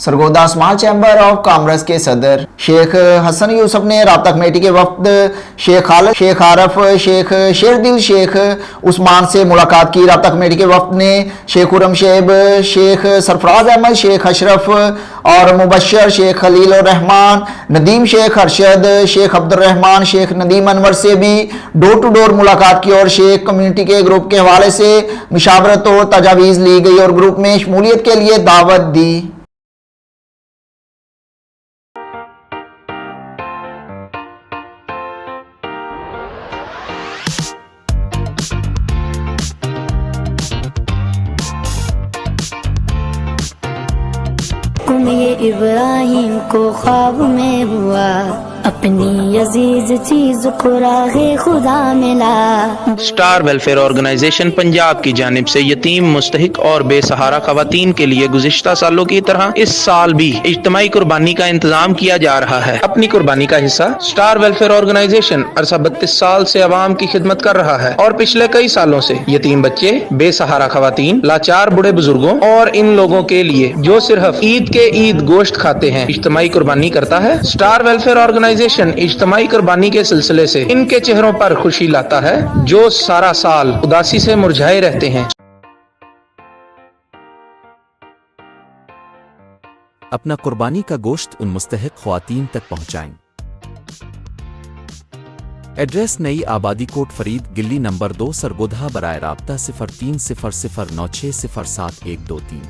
Sargodha small chamber of commerce के सदर शेख हसन यूसुफ ने राबता कमेटी के वफ्द शेख खालिद, शेख आरफ, शेख शेरदिल, शेख उस्मान से मुलाकात की। राबता कमेटी के वफ्द ने शेख खुरमशेब, शेख सरफराज अहमद, शेख अशरफ और मुबशर, शेख खलील और रहमान, नदीम शेख अरशद, शेख अब्दुर्रहमान, शेख नदीम अनवर से भी डोर टू डोर मुलाकात की और शेख कम्युनिटी के ग्रुप के हवाले से मुशावरत और तजावीज़ ली गई और ग्रुप में शमूलियत के लिए दावत दी। ये इब्राहिम को ख्वाब में हुआ, अपनी अजीज चीज को राहे खुदा मिला। स्टार वेलफेयर ऑर्गेनाइजेशन पंजाब की जानिब से यतीम, मुस्तहिक और बेसहारा खवातीन के लिए गुज़िश्ता सालों की तरह इस साल भी इज्तिमाई कुर्बानी का इंतजाम किया जा रहा है। अपनी कुर्बानी का हिस्सा स्टार वेलफेयर ऑर्गेनाइजेशन अरसा 32 साल से अवाम की खिदमत कर रहा है और पिछले कई सालों से यतीम बच्चे, बेसहारा खवातीन, लाचार बूढ़े बुजुर्गों और इन लोगों के लिए जो सिर्फ ईद के ईद गोश्त खाते हैं इज्तिमाई कुर्बानी करता है। स्टार वेलफेयर ऑर्गेनाइजेशन इज्तिमाई कुर्बानी के सिलसिले से इनके चेहरों पर खुशी लाता है जो सारा साल उदासी से मुरझाए रहते हैं। अपना कुर्बानी का गोश्त उन मुस्तहिक ख्वातीन तक पहुंचाएं। एड्रेस नई आबादी कोट फरीद, गिल्ली नंबर 2, सरगोधा। बराए राब्ता 030096071123।